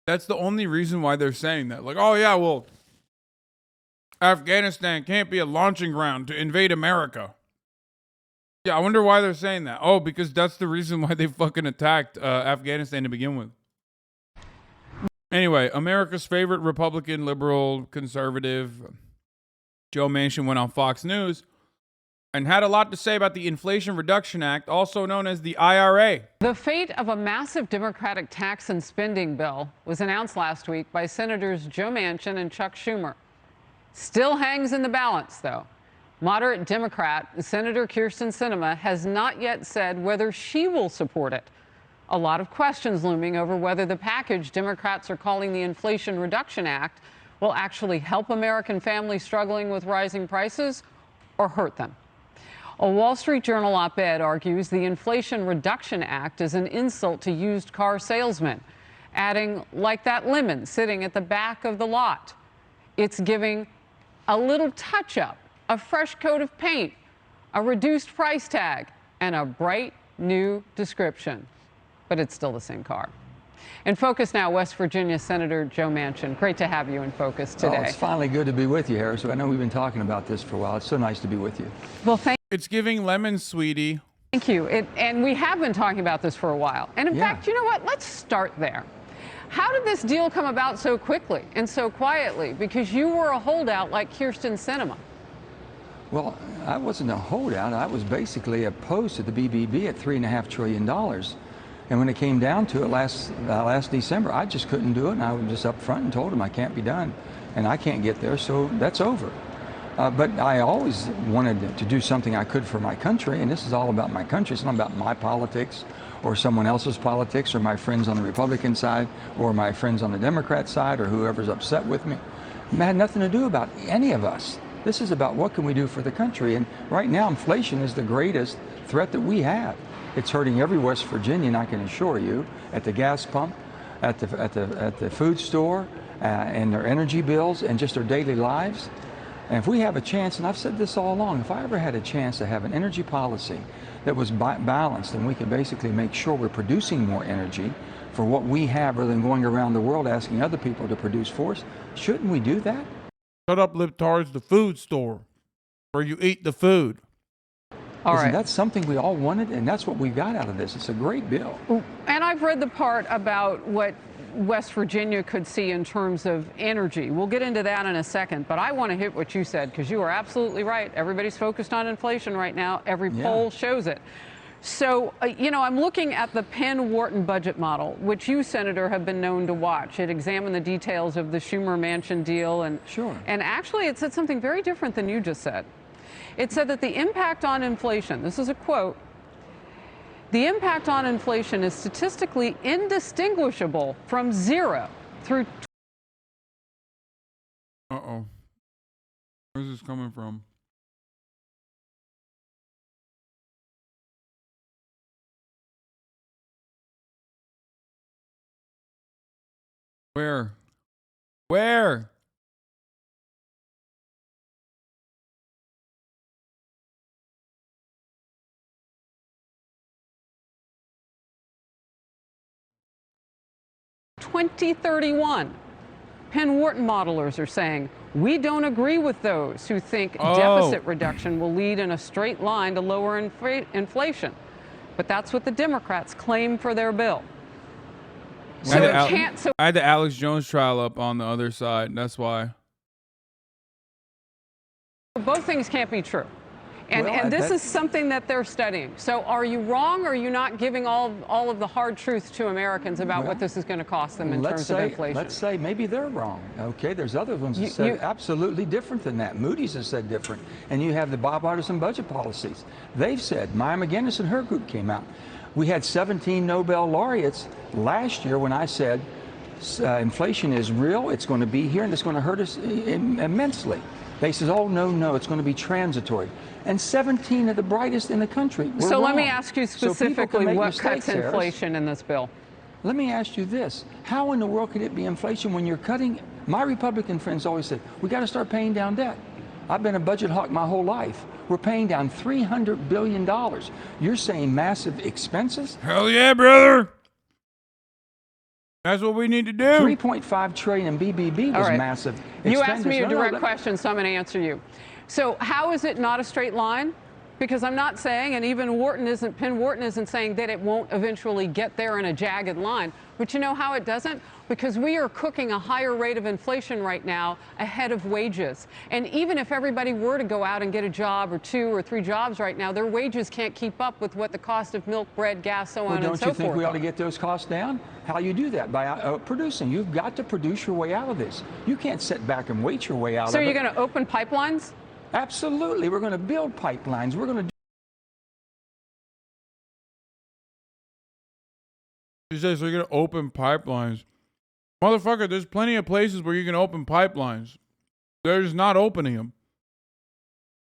That's the only reason why they're saying that. Like, oh yeah, well, Afghanistan can't be a launching ground to invade America. Yeah, I wonder why they're saying that. Oh, because that's the reason why they fucking attacked Afghanistan to begin with. Anyway, America's favorite Republican, liberal, conservative, Joe Manchin went on Fox News and had a lot to say about the Inflation Reduction Act, also known as the IRA. The fate of a massive Democratic tax and spending bill was announced last week by Senators Joe Manchin and Chuck Schumer. Still hangs in the balance, though. Moderate Democrat Senator Kyrsten Sinema has not yet said whether she will support it. A lot of questions looming over whether the package Democrats are calling the Inflation Reduction Act will actually help American families struggling with rising prices or hurt them. A Wall Street Journal op-ed argues the Inflation Reduction Act is an insult to used car salesmen, adding, like that lemon sitting at the back of the lot. It's giving a little touch-up, a fresh coat of paint, a reduced price tag, and a bright new description. But it's still the same car. In Focus now, West Virginia Senator Joe Manchin. Great to have you in Focus today. Oh, it's finally good to be with you, Harris. I know we've been talking about this for a while. It's so nice to be with you. Well, thank It's giving lemon, sweetie. you. And we have been talking about this for a while. And in fact, you know what? Let's start there. How did this deal come about so quickly and so quietly? Because you were a holdout like Kyrsten Sinema. Well, I wasn't a holdout. I was basically opposed to the BBB at $3.5 trillion. And when it came down to it last December, I just couldn't do it. And I was just up front and told him I can't be done. And I can't get there, so that's over. But I always wanted to do something I could for my country. And this is all about my country. It's not about my politics or someone else's politics or my friends on the Republican side or my friends on the Democrat side or whoever's upset with me. It had nothing to do about any of us. This is about what can we do for the country. And right now, inflation is the greatest threat that we have. It's hurting every West Virginian, I can assure you, at the gas pump, at the food store, and their energy bills, and just their daily lives. And if we have a chance, and I've said this all along, if I ever had a chance to have an energy policy that was balanced and we could basically make sure we're producing more energy for what we have rather than going around the world asking other people to produce for us, shouldn't we do that? Shut up, libtards, the food store where you eat the food. Isn't that something we all wanted? And that's what we got out of this. It's a great bill. And I've read the part about what West Virginia could see in terms of energy. We'll get into that in a second, but I want to hit what you said because you are absolutely right. Everybody's focused on inflation right now. Every poll shows it. So, you know, I'm looking at the Penn-Wharton budget model, which you, Senator, have been known to watch. It examined the details of the Schumer-Manchin deal. And actually, it said something very different than you just said. It said that the impact on inflation, this is a quote, the impact on inflation is statistically indistinguishable from zero through. Uh-oh. Where's this coming from? Where? Where? $20.31. Penn-Wharton modelers are saying, we don't agree with those who think deficit reduction will lead in a straight line to lower inflation. But that's what the Democrats claim for their bill. So I had the Alex Jones trial up on the other side. That's why. Both things can't be true. And this is something that they're studying. So are you wrong, or are you not giving all of the hard truths to Americans about what this is going to cost them in terms of inflation? Let's say maybe they're wrong. Okay, there's other ones that said absolutely different than that. Moody's has said different. And you have the bipartisan budget policies. They've said, Maya McGinnis and her group came out. We had 17 Nobel laureates last year when I said inflation is real, it's going to be here, and it's going to hurt us immensely. They said, oh, no, it's going to be transitory. And 17 of the brightest in the country were wrong. Let me ask you specifically what cuts inflation in this bill. Let me ask you this. How in the world could it be inflation when you're cutting? My Republican friends always said, we got to start paying down debt. I've been a budget hawk my whole life. We're paying down $300 billion. You're saying massive expenses? Hell yeah, brother. That's what we need to do. 3.5 trillion in BBB was massive. You asked me a direct question, so I'm going to answer you. So how is it not a straight line? Because I'm not saying, and even Penn Wharton isn't saying that it won't eventually get there in a jagged line. But you know how it doesn't? Because we are cooking a higher rate of inflation right now ahead of wages. And even if everybody were to go out and get a job or 2 or 3 jobs right now, their wages can't keep up with what the cost of milk, bread, gas, so on and so forth. Don't you think we ought to get those costs down? How you do that? By producing. You've got to produce your way out of this. You can't sit back and wait your way out of it. So you're going to open pipelines? Absolutely. We're going to build pipelines. We're going to do. You say, so you're going to open pipelines. Motherfucker, there's plenty of places where you can open pipelines. They're just not opening them.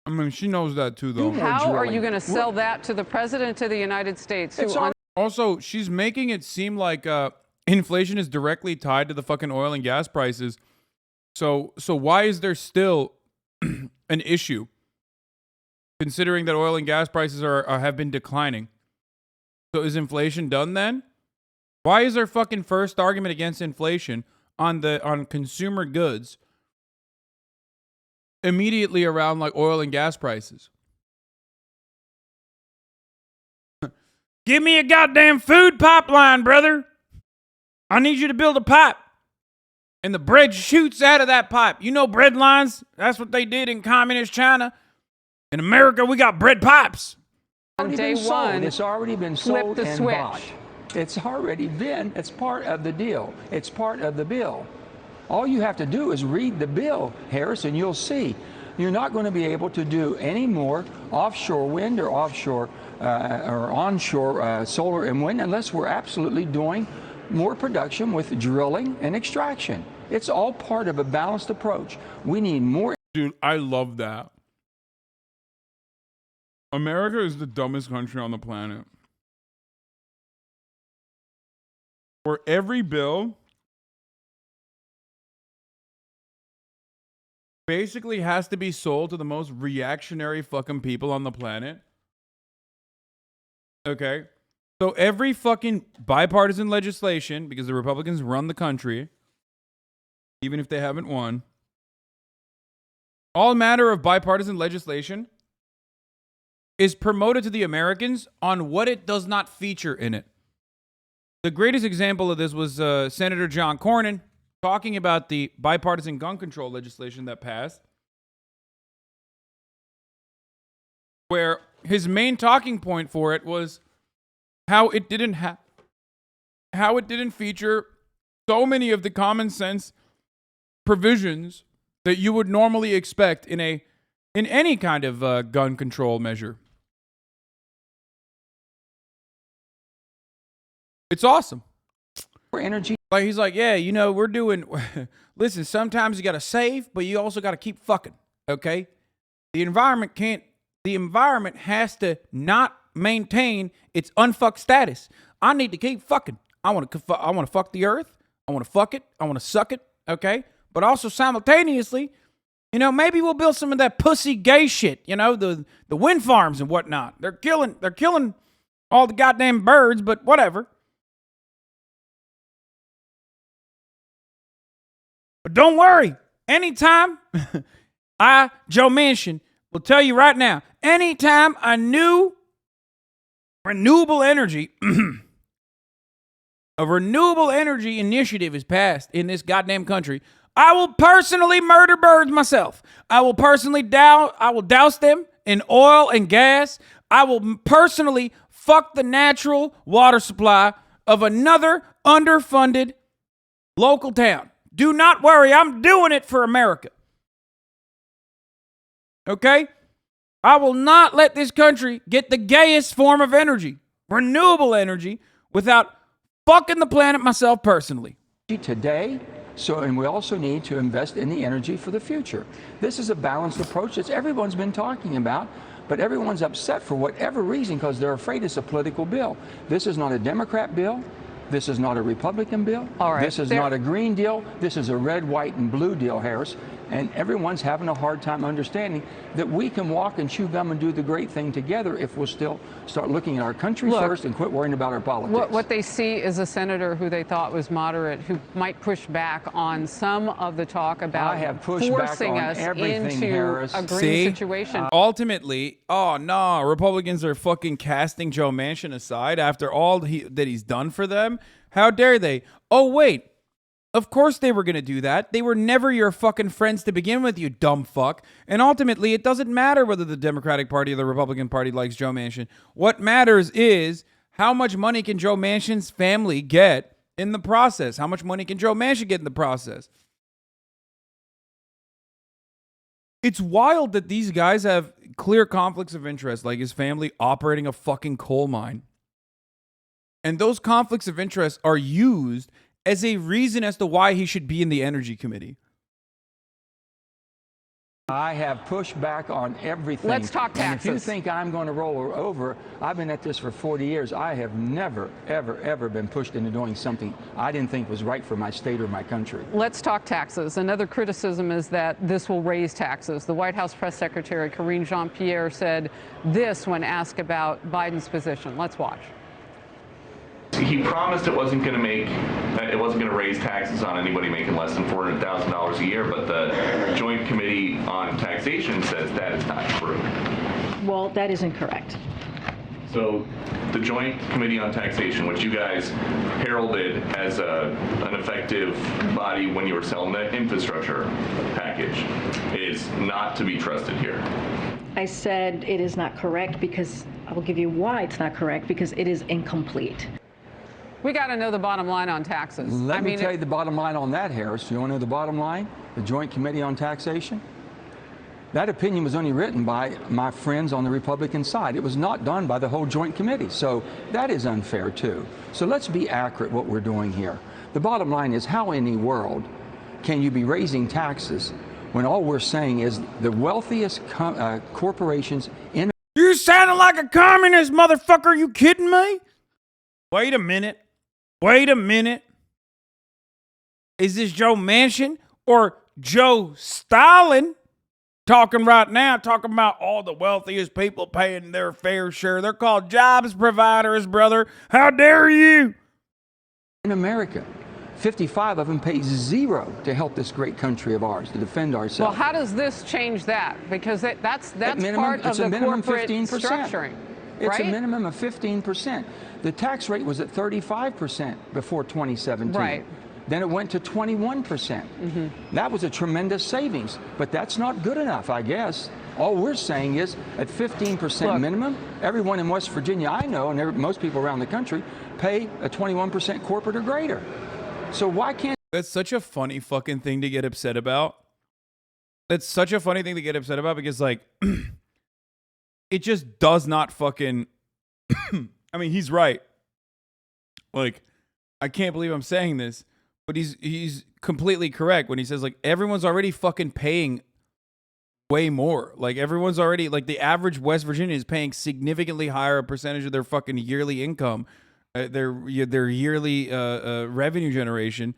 I mean, she knows that too, though. How are you going to sell that to the President of the United States? Also, she's making it seem like inflation is directly tied to the fucking oil and gas prices. So why is there still an issue, considering that oil and gas prices have been declining? So is inflation done then? Why is their fucking first argument against inflation on consumer goods immediately around like oil and gas prices? Give me a goddamn food pipeline, brother. I need you to build a pipe. And the bread shoots out of that pipe. You know bread lines? That's what they did in communist China. In America, we got bread pipes. On day one, it's already been sold and bought. It's already been. It's part of the deal. It's part of the bill. All you have to do is read the bill, Harris, and you'll see. You're not going to be able to do any more offshore wind or offshore or onshore solar and wind unless we're absolutely doing more production with drilling and extraction. It's all part of a balanced approach. We need more. Dude, I love that. America is the dumbest country on the planet. For every bill basically has to be sold to the most reactionary fucking people on the planet. Okay? So every fucking bipartisan legislation, because the Republicans run the country, even if they haven't won, all matter of bipartisan legislation is promoted to the Americans on what it does not feature in it. The greatest example of this was Senator John Cornyn talking about the bipartisan gun control legislation that passed, where his main talking point for it was how it didn't feature so many of the common sense provisions that you would normally expect in any kind of gun control measure. It's awesome. For energy. Like he's like, yeah, you know, we're doing. Listen, sometimes you got to save, but you also got to keep fucking. Okay, the environment has to not maintain its unfucked status. I need to keep fucking. I want to fuck the earth. I want to fuck it. I want to suck it. Okay, but also simultaneously, you know, maybe we'll build some of that pussy gay shit. You know, the wind farms and whatnot. They're killing all the goddamn birds, but whatever. But don't worry. Anytime Joe Manchin, will tell you right now, anytime a new renewable energy, a renewable energy initiative is passed in this goddamn country, I will personally murder birds myself. I will douse them in oil and gas. I will personally fuck the natural water supply of another underfunded local town. Do not worry, I'm doing it for America. Okay? I will not let this country get the gayest form of energy, renewable energy, without fucking the planet myself personally. Today, and we also need to invest in the energy for the future. This is a balanced approach that everyone's been talking about, but everyone's upset for whatever reason because they're afraid it's a political bill. This is not a Democrat bill. This is not a Republican bill. All right. This is not a green deal. This is a red, white, and blue deal, Harris. And everyone's having a hard time understanding that we can walk and chew gum and do the great thing together if we'll still start looking at our country first and quit worrying about our politics. What they see is a senator who they thought was moderate, who might push back on some of the talk about forcing us into a green situation. Ultimately, oh no, Republicans are fucking casting Joe Manchin aside after all that he's done for them. How dare they? Oh wait. Of course they were going to do that. They were never your fucking friends to begin with, you dumb fuck. And ultimately, it doesn't matter whether the Democratic Party or the Republican Party likes Joe Manchin. What matters is how much money can Joe Manchin's family get in the process? How much money can Joe Manchin get in the process? It's wild that these guys have clear conflicts of interest, like his family operating a fucking coal mine. And those conflicts of interest are used as a reason as to why he should be in the Energy Committee. I have pushed back on everything. Let's talk taxes. And if you think I'm going to roll over, I've been at this for 40 years. I have never, ever, ever been pushed into doing something I didn't think was right for my state or my country. Let's talk taxes. Another criticism is that this will raise taxes. The White House press secretary, Karine Jean-Pierre, said this when asked about Biden's position. Let's watch. He promised it wasn't going to raise taxes on anybody making less than $400,000 a year, but the Joint Committee on Taxation says that is not true. Well, that isn't correct. So the Joint Committee on Taxation, which you guys heralded as an effective body when you were selling the infrastructure package, is not to be trusted here. I said it is not correct because I will give you why it's not correct, because it is incomplete. We got to know the bottom line on taxes. Let me tell you the bottom line on that, Harris. You want to know the bottom line? The Joint Committee on Taxation? That opinion was only written by my friends on the Republican side. It was not done by the whole Joint Committee. So that is unfair, too. So let's be accurate what we're doing here. The bottom line is, how in the world can you be raising taxes when all we're saying is the wealthiest corporations in... You sounding like a communist, motherfucker. You kidding me? Wait a minute. Wait a minute. Is this Joe Manchin or Joe Stalin talking right now, talking about all the wealthiest people paying their fair share? They're called jobs providers, brother. How dare you? In America, 55 of them pay zero to help this great country of ours, to defend ourselves. Well, how does this change that? Because that's minimum, part of the corporate 15%. structuring. It's right? a minimum of 15%. The tax rate was at 35% before 2017. Right. Then it went to 21%. That was a tremendous savings, but that's not good enough, I guess. All we're saying is at 15% minimum, everyone in West Virginia I know, and most people around the country, pay a 21% corporate or greater. So why can't... That's such a funny fucking thing to get upset about. That's such a funny thing to get upset about because, like, it just does not fucking... I mean, he's right. Like, I can't believe I'm saying this, but he's completely correct when he says, like, everyone's already fucking paying way more. Like, everyone's already, like, the average West Virginian is paying significantly higher percentage of their fucking yearly income, their yearly revenue generation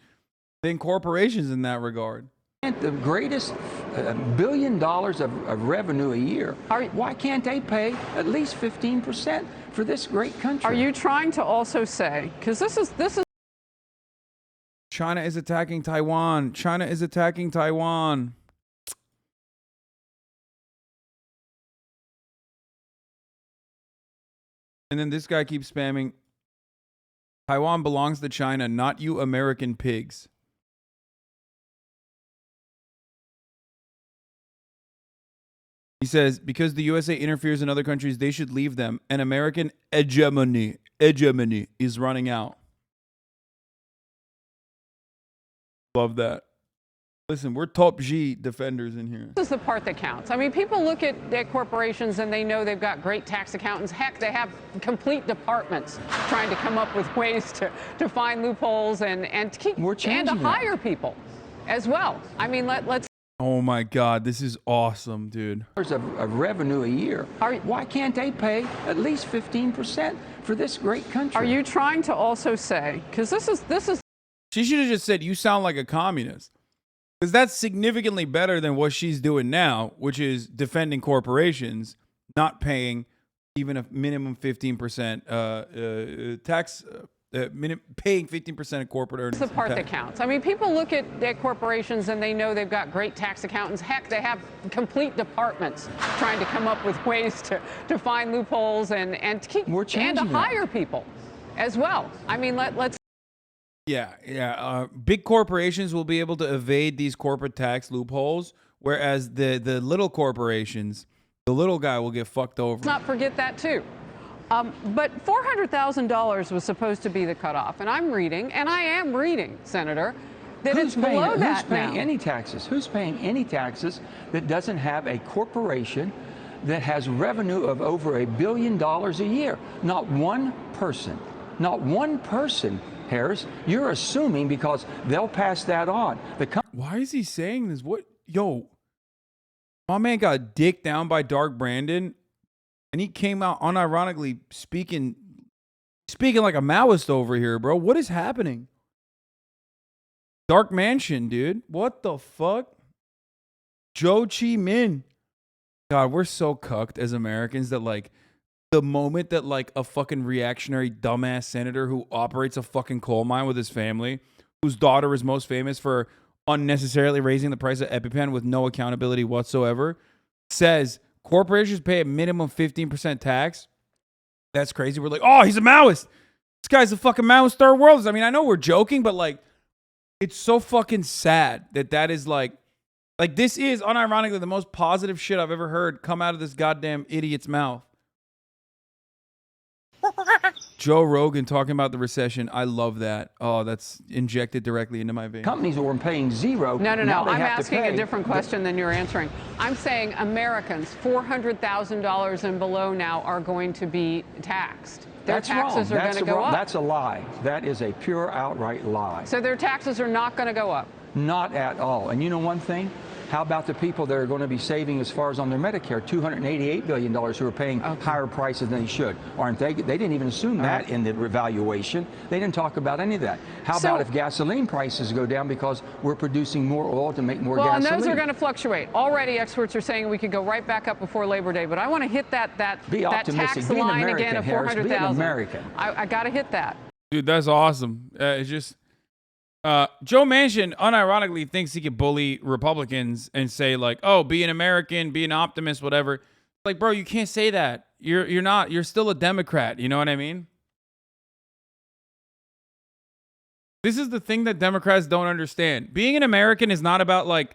than corporations in that regard. The greatest $1 billion of revenue a year, why can't they pay at least 15% for this great country? Are you trying to also say, because this is China is attacking Taiwan. China is attacking Taiwan. And then this guy keeps spamming, Taiwan belongs to China, not you American pigs. He says, because the USA interferes in other countries, they should leave them. And American hegemony is running out. Love that. Listen, we're top G defenders in here. This is the part that counts. I mean, people look at corporations and they know they've got great tax accountants. Heck, they have complete departments trying to come up with ways to find loopholes and to keep and to hire people as well. I mean, let's Oh my God, this is awesome, dude. Of revenue a year. Why can't they pay at least 15% for this great country? Are you trying to also say, because this is She should have just said, you sound like a communist. Because that's significantly better than what she's doing now, which is defending corporations, not paying even a minimum 15% tax, paying 15% of corporate earnings. the part that counts. I mean, people look at corporations and they know they've got great tax accountants. Heck, they have complete departments trying to come up with ways to find loopholes and to keep and to hire people as well. I mean, let's. Yeah. Big corporations will be able to evade these corporate tax loopholes, whereas the little corporations, the little guy will get fucked over. Let's not forget that too. But $400,000 was supposed to be the cutoff, and I'm reading, and I am reading, Senator, that it's below that now. Who's paying any taxes? Who's paying any taxes that doesn't have a corporation that has revenue of over $1 billion a year? Not one person. Not one person, Harris. You're assuming because they'll pass that on. Why is he saying this? What? Yo, my man got dicked down by Dark Brandon. And he came out unironically speaking like a Maoist over here, bro. What is happening? Dark Manchin, dude. What the fuck? Joe Min. God, we're so cucked as Americans that, like, the moment that, like, a fucking reactionary dumbass senator who operates a fucking coal mine with his family, whose daughter is most famous for unnecessarily raising the price of EpiPen with no accountability whatsoever, says corporations pay a minimum 15% tax. That's crazy. We're like, oh, he's a Maoist. This guy's a fucking Maoist third world. I mean, I know we're joking, but like, it's so fucking sad that is like this is unironically the most positive shit I've ever heard come out of this goddamn idiot's mouth. Joe Rogan talking about the recession. I love that. Oh, that's injected directly into my veins. Companies were paying zero. No. I'm asking a different question than you're answering. I'm saying Americans, $400,000 and below now are going to be taxed. Their taxes are going to go up. That's a lie. That is a pure outright lie. So their taxes are not going to go up? Not at all. And you know one thing? How about the people that are going to be saving as far as on their Medicare, $288 billion who are paying higher prices than they should? Aren't they? They didn't even assume that in the revaluation. They didn't talk about any of that. How about if gasoline prices go down because we're producing more oil to make more gasoline? Well, and those are going to fluctuate. Already experts are saying we could go right back up before Labor Day, but I want to hit that tax line again of 400,000. Be an American. I got to hit that. Dude, that's awesome. It's just... Joe Manchin unironically thinks he could bully Republicans and say like, oh, be an American, be an optimist, whatever. Like, bro, you can't say that. You're not. You're still a Democrat. You know what I mean? This is the thing that Democrats don't understand. Being an American is not about like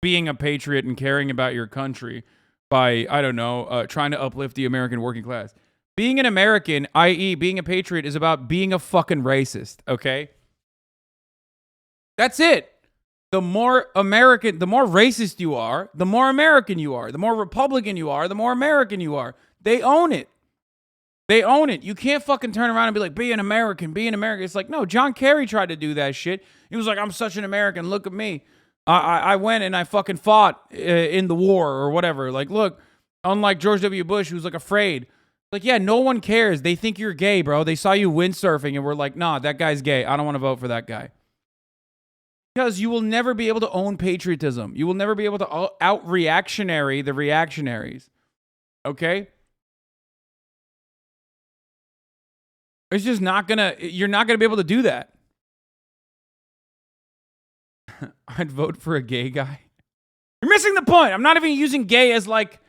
being a patriot and caring about your country by, I don't know, trying to uplift the American working class. Being an American, i.e. being a patriot, is about being a fucking racist, okay? That's it. The more American, the more racist you are, the more American you are. The more Republican you are, the more American you are. They own it. They own it. You can't fucking turn around and be like, be an American, be an American. It's like, no, John Kerry tried to do that shit. He was like, I'm such an American. Look at me. I went and I fucking fought in the war or whatever. Like, look, unlike George W. Bush, who's like afraid. Like, yeah, no one cares. They think you're gay, bro. They saw you windsurfing and were like, nah, that guy's gay. I don't want to vote for that guy. Because you will never be able to own patriotism. You will never be able to out-reactionary the reactionaries. Okay? It's just not gonna, you're not gonna be able to do that. I'd vote for a gay guy. You're missing the point. I'm not even using gay as like,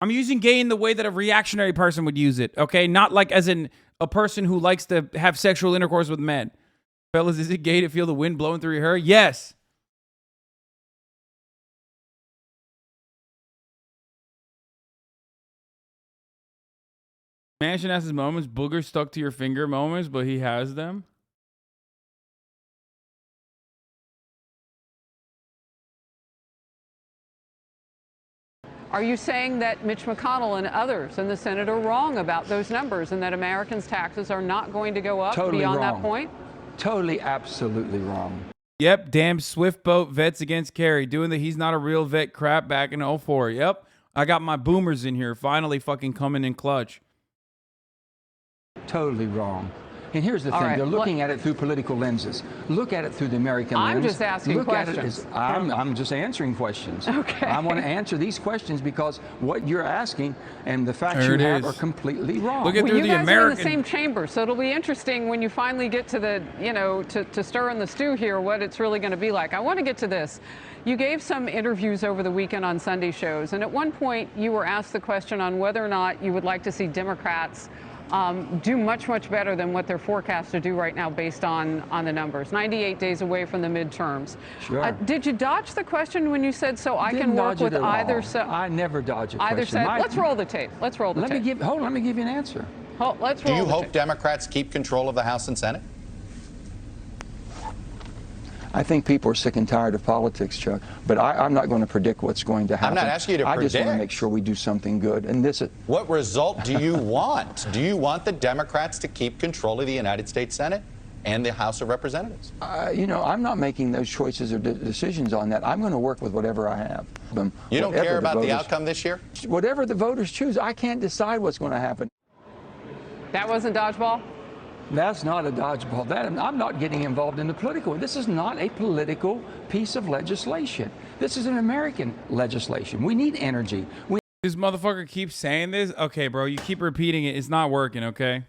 I'm using gay in the way that a reactionary person would use it. Okay? Not like as in a person who likes to have sexual intercourse with men. Fellas, is it gay to feel the wind blowing through your hair? Yes. Manchin has his moments, booger stuck to your finger moments, but he has them. Are you saying that Mitch McConnell and others in the Senate are wrong about those numbers and that Americans' taxes are not going to go up beyond that point? Totally, absolutely wrong. Yep, damn Swift boat vets against Kerry doing the he's not a real vet crap back in 04. Yep, I got my boomers in here finally fucking coming in clutch. Totally wrong. And here's the thing, right, they're looking at it through political lenses. Look at it through the American lens. I'm just asking Look questions. At it as, I'm just answering questions. Okay. I want to answer these questions because what you're asking and the facts There you it have is. are completely wrong. Look at Well, through you the guys are in American. the same chamber, so it'll be interesting when you finally get to the, you know, to stir in the stew here, what it's really going to be like. I want to get to this. You gave some interviews over the weekend on Sunday shows, and at one point you were asked the question on whether or not you would like to see Democrats do much, much better than what they're forecast to do right now based on the numbers. 98 days away from the midterms. Sure. Did you dodge the question when you said, so I Didn't can work dodge it with at either all. side? I never dodge a question. Either side. Let's roll the tape. Let's roll the tape. Let me give you an answer. Let's Do roll you the hope tape. Democrats keep control of the House and Senate? I think people are sick and tired of politics, Chuck. But I'm not going to predict what's going to happen. not asking you to I just want to predict. make sure we do something good. And this is. What result do you want? Do you want the Democrats to keep control of the United States Senate and the House of Representatives? You know, I'm not making those choices or decisions on that. I'm going to work with whatever I have. You don't Whatever care about the voters- outcome this year? Whatever the voters choose, I can't decide what's going to happen. That wasn't dodgeball? That's not a dodgeball. I'm not getting involved in the political. This is not a political piece of legislation. This is an American legislation. We need energy. This motherfucker keeps saying this. Okay, bro, you keep repeating it. It's not working, okay?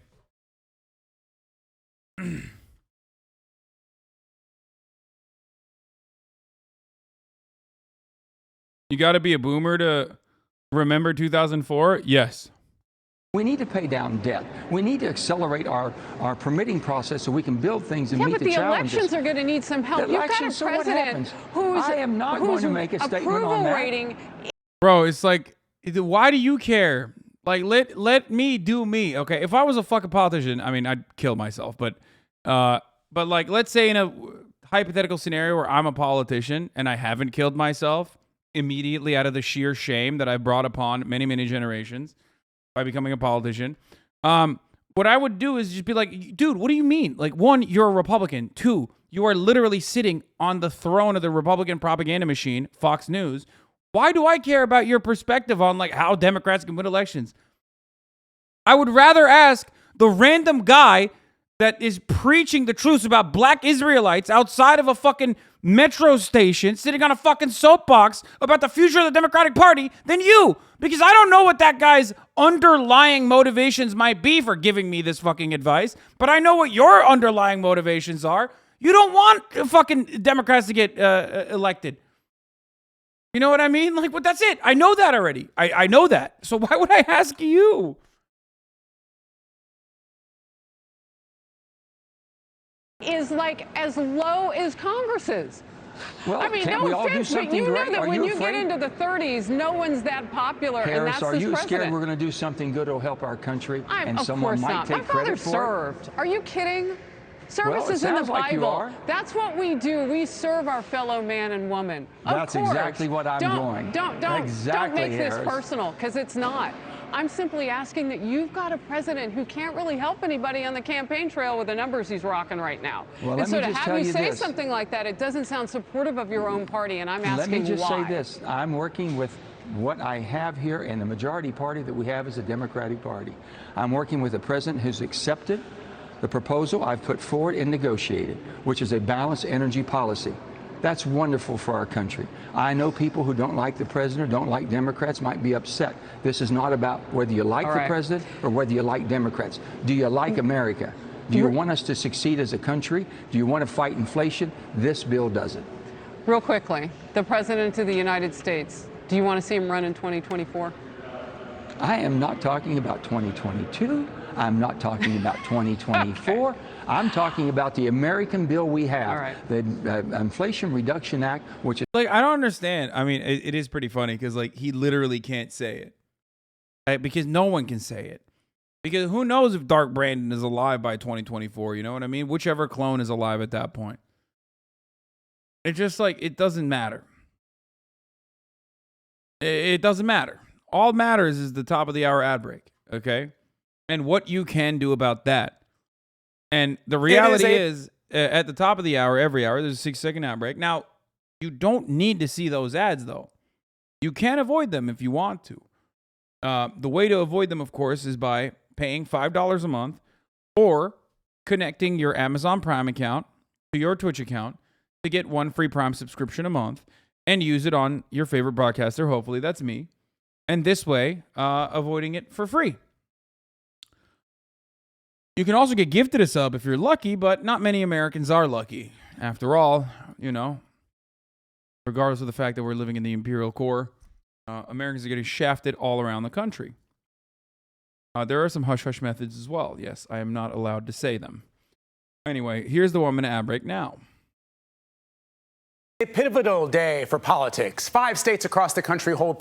You got to be a boomer to remember 2004? Yes. We need to pay down debt. We need to accelerate our permitting process so we can build things and Yeah, meet but the the challenges. elections are going to need some help. The You've got a elections, so what president happens? who's I am not going to make a statement on approval that. rating. Bro, it's like, why do you care? Like, let me do me, okay? If I was a fucking politician, I mean, I'd kill myself. But like, let's say in a hypothetical scenario where I'm a politician and I haven't killed myself immediately out of the sheer shame that I brought upon many, many generations by becoming a politician. What I would do is just be like, dude, what do you mean? Like, one, you're a Republican. Two, you are literally sitting on the throne of the Republican propaganda machine, Fox News. Why do I care about your perspective on like how Democrats can win elections? I would rather ask the random guy that is preaching the truth about black Israelites outside of a fucking metro station, sitting on a fucking soapbox about the future of the Democratic Party than you. Because I don't know what that guy's underlying motivations might be for giving me this fucking advice, but I know what your underlying motivations are. You don't want fucking Democrats to get elected. You know what I mean? Like, but that's it. I know that already. I know that. So why would I ask you? Is like as low as Congress's. Well, I mean, can't no we all do offense, but something you know great? that Are when you you get afraid? into the 30s, no one's that popular, and Harris, that's are this you president. scared we're going to do something good that'll help our country and Of someone course might not. take My father credit for it? served. Are you kidding? Service Well, it is in the sounds like you Bible. are. That's what we do. We serve our fellow man and woman. That's of course. exactly what I'm doing. Don't Exactly, make this Harris. personal, because it's not. I'm simply asking that you've got a president who can't really help anybody on the campaign trail with the numbers he's rocking right now. Well, and let so me to just have tell you you say this. something like that, it doesn't sound supportive of your own party, and I'm asking Let me just why. say this. I'm working with what I have here, and the majority party that we have is the Democratic Party. I'm working with a president who's accepted the proposal I've put forward and negotiated, which is a balanced energy policy. That's wonderful for our country. I know people who don't like the president, don't like Democrats, might be upset. This is not about whether you like All the right. president or whether you like Democrats. Do you like America? Do you want us to succeed as a country? Do you want to fight inflation? This bill does it. Real quickly, the president of the United States, do you want to see him run in 2024? I am not talking about 2022. I'm not talking about 2024. Okay. I'm talking about the American bill we have, All right. the Inflation Reduction Act, which is Like, I don't understand. I mean, it is pretty funny because, like, he literally can't say it. Right? Because no one can say it. Because who knows if Dark Brandon is alive by 2024, you know what I mean? Whichever clone is alive at that point. It's just like, it doesn't matter. It doesn't matter. All matters is the top of the hour ad break, okay? And what you can do about that. And the reality is, at the top of the hour, every hour, there's a 6-second ad break. Now, you don't need to see those ads, though. You can avoid them if you want to. The way to avoid them, of course, is by paying $5 a month or connecting your Amazon Prime account to your Twitch account to get one free Prime subscription a month and use it on your favorite broadcaster. Hopefully, that's me. And this way, avoiding it for free. You can also get gifted a sub if you're lucky, but not many Americans are lucky. After all, you know, regardless of the fact that we're living in the imperial core, Americans are getting shafted all around the country. There are some hush-hush methods as well. Yes, I am not allowed to say them. Anyway, here's the 1-minute ad break now. A pivotal day for politics. 5 states across the country hold